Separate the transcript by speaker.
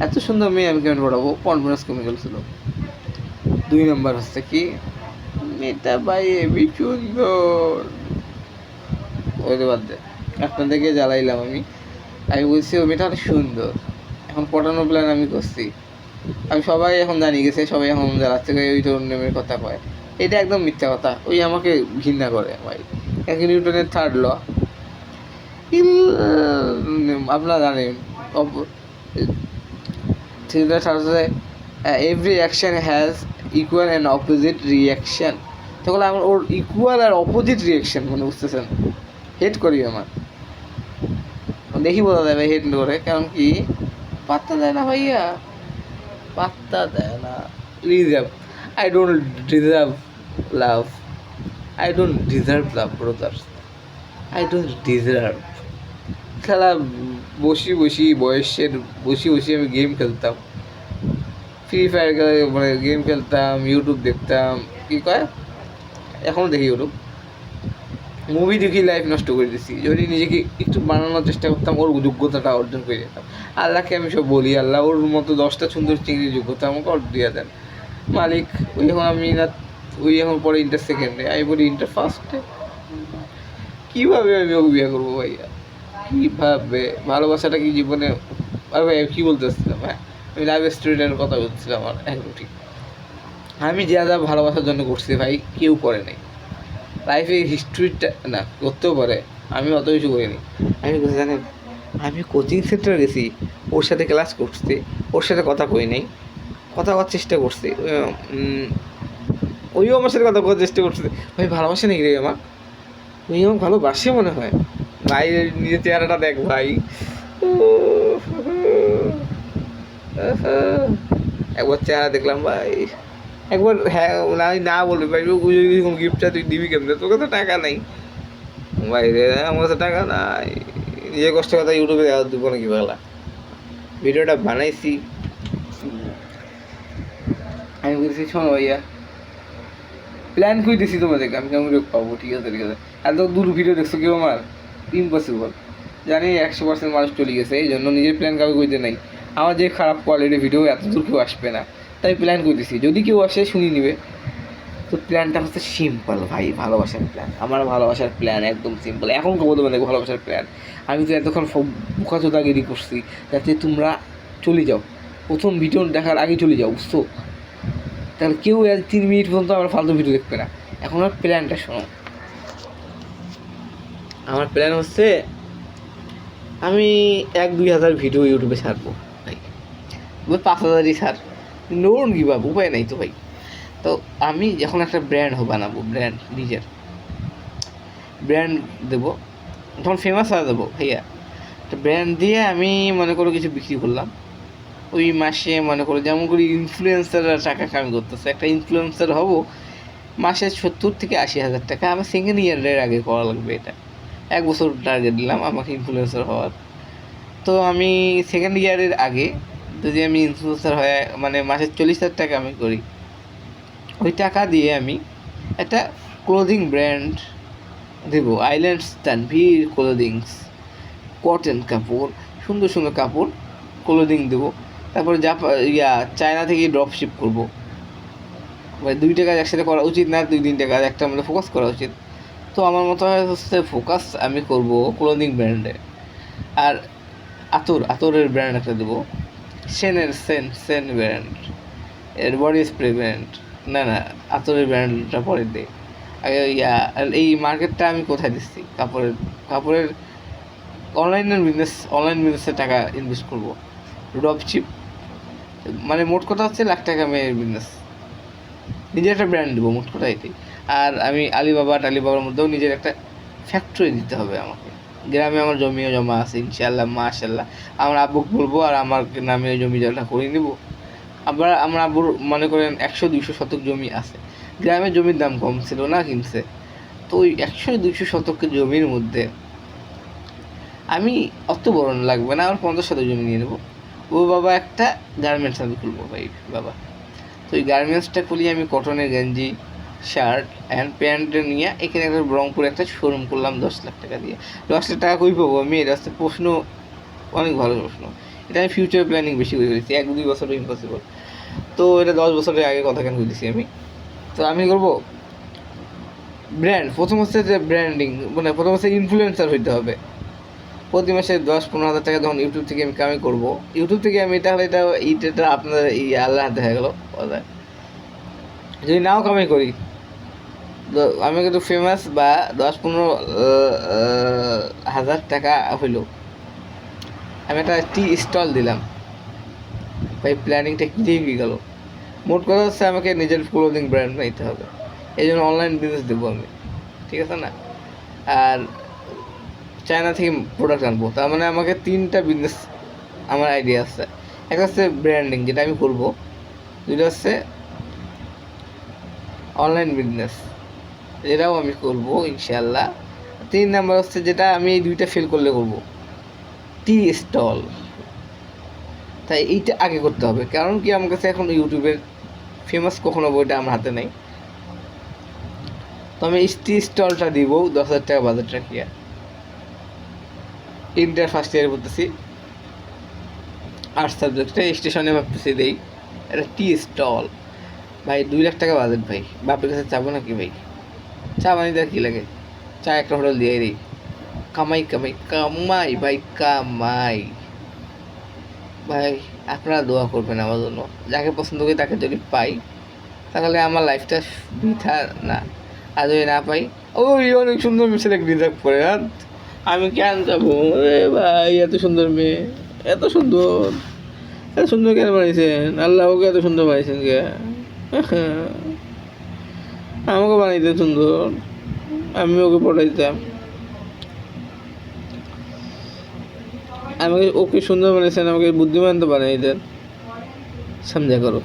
Speaker 1: এত সুন্দর মেয়ে আমি কেমন পড়াবো? কনফিডেন্স কমে গেছিল। 2 নম্বর হচ্ছে কি, মেয়েটা ভাই হেবি সুন্দর। ওই বাদ দে, আপনাদেরকে জ্বালাইলাম আমি। আমি বলছি ও মেয়েটা অনেক সুন্দর। এখন পটানোর প্ল্যান আমি করছি। আমি সবাই এখন জানি গেছে, সবাই এখন জ্বালাচ্ছে ওই ধরনের নেমের কথা কয়। এটা একদম মিথ্যা কথা। ওই আমাকে ঘৃণা করে ভাই। এক নিউটনের থার্ড ল, আপনারা জানেন, every action has equal and opposite reaction. তখন আমার ওর ইকুয়াল আর অপোজিট রিয়াকশান মানে বুঝতেছেন, হেড করি আমার দেখি বোঝা যাবে হেড করে, কারণ কি পাত্তা দেয় না ভাইয়া, পাত্তা দেয় না। Reserve, I don't deserve love, I don't deserve love brothers, I don't deserve. খেলা বসি বসি বয়সের বসি বসি আমি গেম খেলতাম, ফ্রি ফায়ার মানে গেম খেলতাম, ইউটিউব দেখতাম, কী কয় এখনও দেখি ইউটিউব, মুভি দেখি লাইফ নষ্ট করে দিচ্ছি। যদি নিজেকে একটু বানানোর চেষ্টা করতাম, ওর যোগ্যতাটা অর্জন করে যেতাম। আল্লাহকে আমি সব বলি, আল্লাহ ওর মতো 10টা সুন্দর চিংড়ির যোগ্যতা আমাকে অর্ডার দিয়ে দেন মালিক। ওই এখন আমি না, ওই এখন পরে ইন্টার সেকেন্ডে, আমি বলি ইন্টার ফার্স্টে। কীভাবে আমি ওকে বিয়ে করবো ভাইয়া? কীভাবে? ভালোবাসাটা কি জীবনে? আর ভাই কী বলতে চাচ্ছিলাম? হ্যাঁ, আমি লাইভ স্টুডেন্টের কথা বলছিলাম। আমার একদম ঠিক, আমি যা যা ভালোবাসার জন্য করছি ভাই কেউ করে নাই লাইফে। হিস্ট্রিটা না করতেও পারে, আমি অত কিছু করিনি। আমি জানেন, আমি কোচিং সেন্টার গেছি, ওর সাথে ক্লাস করছি, ওর সাথে কথা কই নাই, কথা বলার চেষ্টা করছি, ওইও আমার সাথে কথা বলার চেষ্টা করছে। ভাই ভালোবাসে নাকি রে আমার? ওই আমাকে ভালোবাসে মনে হয়। ভাই নিজের চেহারাটা দেখ ভাই, একবার চেহারা দেখলাম ভাই, একবার হ্যাঁ না বলবি ভাই, গিফটটা তুই দিবি কেমনে? তোর কাছে টাকা নাই ভাই রে, আমার কাছে টাকা নাই। নিজে কষ্ট কথা ইউটিউবে দেওয়া দিব নাকি বাংলা? ভিডিওটা বানাইছি আমি, বলছি শোনো ভাইয়া, প্ল্যান করে দিছি তোমাদেরকে, আমি কেমন পাবো? ঠিক আছে ঠিক আছে, এত দূর ভিডিও দেখছো কেউ আমার? ইম্পসিবল। জানি 100% মানুষ চলে গেছে, এই জন্য নিজের প্ল্যান কাউকে কইতে নাই। আমার যে খারাপ কোয়ালিটির ভিডিও এত দূর কেউ আসবে না, তাই প্ল্যান করে দিছি, যদি কেউ আসে শুনি নিবে। তো প্ল্যানটা হচ্ছে সিম্পল ভাই, ভালোবাসার প্ল্যান। আমার ভালোবাসার প্ল্যান একদম সিম্পল। এখন কবো তোমাদের ভালোবাসার প্ল্যান, আমি তো এতক্ষণ বোকাচোদাগিরি করছি যাতে তোমরা চলে যাও, প্রথম ভিডিও দেখার আগে চলে যাও, বুঝছো? তাহলে কেউ 3 মিনিট পর্যন্ত আমার ফালতু ভিডিও দেখবে না। এখন আমার প্ল্যানটা শোনো। আমার প্ল্যান হচ্ছে আমি 1-2 হাজার ভিডিও ইউটিউবে ছাড়বো ভাই, 5,000ই ছাড়, নোন গিভ আপ, উপায় নাই তো ভাই। তো আমি যখন একটা ব্র্যান্ড বানাবো, ব্র্যান্ড নিজের ব্র্যান্ড দেবো, তখন ফেমাস হয়ে দেবো ভাইয়া। একটা ব্র্যান্ড দিয়ে আমি মনে করো কিছু বিক্রি করলাম, ওই মাসে মনে করো যেমন করি ইনফ্লুয়েন্সাররা টাকা কামি করতেছে, একটা ইনফ্লুয়েন্সার হব মাসে 70,000-80,000 টাকা। আমার সেকেন্ড ইয়ারের আগে করা লাগবে এটা, 1 বছর টার্গেট দিলাম আমাকে ইনফ্লুয়েন্সার হওয়ার। তো আমি সেকেন্ড ইয়ারের আগে যদি আমি ইনফ্লুয়েন্সার হয়ে মানে মাসে 40,000 টাকা আমি করি, ওই টাকা দিয়ে আমি একটা ক্লোদিং ব্র্যান্ড দেবো, আইল্যান্ডস তানভীর ক্লোদিংস, কটন কাপড়, সুন্দর সুন্দর কাপড় ক্লোদিং দেবো। তারপরে চায়না থেকে ড্রপ শিপ করবো। মানে 2টা কাজ একসাথে করা উচিত না, 2-3টা কাজ একটা মধ্যে ফোকাস করা উচিত। তো আমার মতো হয় হচ্ছে ফোকাস আমি করবো ক্লোদিং ব্র্যান্ডে। আর আতরের ব্র্যান্ড একটা দেবো, সেন ব্র্যান্ড, এর বডি স্প্রে ব্র্যান্ড, না আতরের ব্র্যান্ডটা পরে দেয় আগে। এই মার্কেটটা আমি কোথায় দিচ্ছি? কাপড়ের অনলাইন বিজনেসে টাকা ইনভেস্ট করবো, ড্রপশিপ, মানে মোট কথা হচ্ছে লাখ টাকা মেয়ের বিজনেস, নিজের একটা ব্র্যান্ড দেবো, মোট কথা এটাই। আর আমি আলিবাবার মধ্যেও নিজের একটা ফ্যাক্টরি দিতে হবে আমাকে। গ্রামে আমার জমিও জমা আছে ইনশাআল্লাহ, মাশাআল্লাহ। আমার আব্বুকে বলবো আর আমার নামে জমি জমা করে নিব। আবার আমার আব্বুর মনে করেন 100-200 শতক জমি আছে। গ্রামে জমির দাম কম ছিল না, কিনছে। তো ওই 100-200 শতকের জমির মধ্যে আমি অত বড় লাগবে না, আমার 50 শতক জমি নিয়ে নেবো। ও বাবা একটা গার্মেন্টস আমি খুলবো ভাই বাবা। তো ওই গার্মেন্টসটা খুলি আমি, কটনের গেঞ্জি, শার্ট অ্যান্ড প্যান্ট নিয়ে এখানে একটা রংপুরে একটা শোরুম করলাম 10 লাখ টাকা দিয়ে। 10 লাখ টাকা কই পাবো আমি? এটা হচ্ছে প্রশ্ন, অনেক ভালো প্রশ্ন। এটা আমি ফিউচার প্ল্যানিং বেশি করে দিয়েছি, 1-2 বছরও ইম্পসিবল। তো এটা 10 বছরের আগে কথা কেন বলতেছি আমি। তো আমি করবো ব্র্যান্ড, প্রথম হচ্ছে যে ব্র্যান্ডিং, মানে প্রথম হচ্ছে ইনফ্লুয়েন্সার হইতে হবে। প্রতি মাসে 10-15 হাজার টাকা যখন ইউটিউব থেকে আমি কামাই করবো, ইউটিউব থেকে আমি তাহলে এটা আপনার এই আল্লাহ হাতে হয়ে গেল কথা। যদি নাও কামাই করি, আমি কিন্তু ফেমাস বা 10-15 হাজার টাকা হইল, আমি একটা টি স্টল দিলাম ভাই, প্ল্যানিংটা কী গেল। মোট কথা হচ্ছে আমাকে নিজের ক্লোদিং ব্র্যান্ড বানাইতে হবে, এই জন্য অনলাইন বিজনেস দেবো আমি, ঠিক আছে না। আর চায়না থেকে প্রোডাক্ট আনবো, তার মানে আমাকে 3টা বিজনেস আমার আইডিয়া আছে। একটা হচ্ছে ব্র্যান্ডিং, যেটা আমি করবো। 2টা হচ্ছে অনলাইন বিজনেস, এটাও আমি করবো ইনশাল্লাহ। 3 নাম্বার হচ্ছে যেটা আমি এই 2টা ফেল করলে করবো, টি স্টল। তাই এইটা আগে করতে হবে, কারণ কি আমার কাছে এখন ইউটিউবের ফেমাস কখনো বইটা আমার হাতে নেই। তো আমি টি স্টলটা দিব 10,000 টাকা বাজেট রাখিয়া, ইন্টার ফার্স্ট ইয়ারে বলতেছি, আর্টস সাবজেক্টে স্টেশনে ভাবতেছি দেই একটা টি স্টল। ভাই 2 লাখ টাকা বাজেট ভাই, বাপের কাছে চাবো নাকি ভাই? চা বানিয়ে দেওয়ার কী লাগে, চা একটা হোটেল দিয়ে দিই, কামাই কামাই কামাই ভাই কামাই। ভাই আপনারা দোয়া করবেন আমার জন্য, যাকে পছন্দ করি তাকে যদি পাই তাহলে আমার লাইফটা বৃথা না। আর যদি না পাই, ওই অনেক সুন্দর ছেলে রিজার্ভ করে, আর আমি কেন যাবো? ভাই এত সুন্দর মেয়ে, এত সুন্দর, এত সুন্দর কেন বানিয়েছেন আল্লাহ? ওকে এত সুন্দর বানিয়েছেন কে? আমাকে বানাইতেন সুন্দর, আমি ওকে পড়াইতাম। আমাকে ওকে সুন্দর বানিয়েছেন, আমাকে বুদ্ধিমান তো বানাই দেন, সমঝা করো।